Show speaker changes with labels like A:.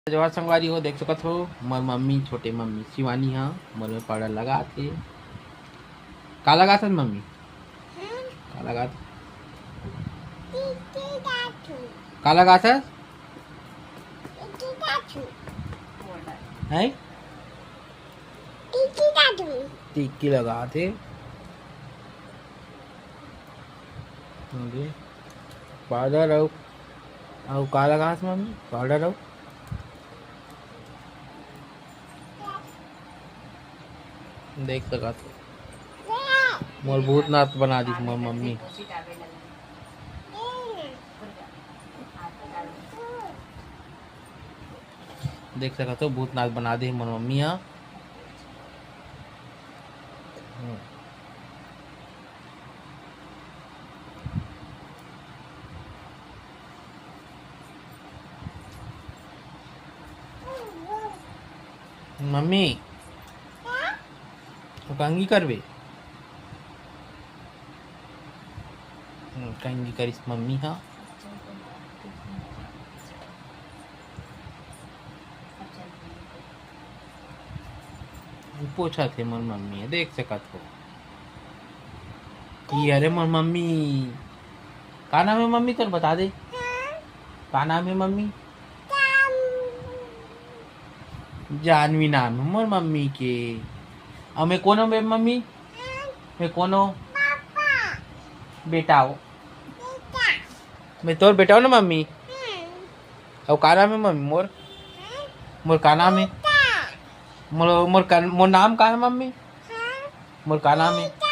A: जवाहर संगवारी हो देख सकत हो मोर मम्मी छोटे मम्मी शिवानी हाँ मोर में पाउडर लगा थे का लगा था मम्मी का लगा था का लगा था है टिक्की लगा थे पाउडर और का लगा था मम्मी पाउडर और देख सका तो मोर भूतनाथ बना दी मोर मम्मी देख सका तो भूतनाथ बना दे मोर मम्मी यहाँ मम्मी तो कंगी करबे कंगी करिस मम्मी हाँ पूछा थे मोर मम्मी देख सकत हो कि अरे मोर मम्मी का नाम है मम्मी तो बता दे का नाम है मम्मी जानवी नाम है मोर मम्मी के और मैं कौन हूँ मम्मी मैं कौन हूँ बेटा हो मैं तोर बेटा हूँ ना मम्मी और का नाम है मम्मी मोर मोर का नाम है मोर नाम का है मम्मी मोर का नाम है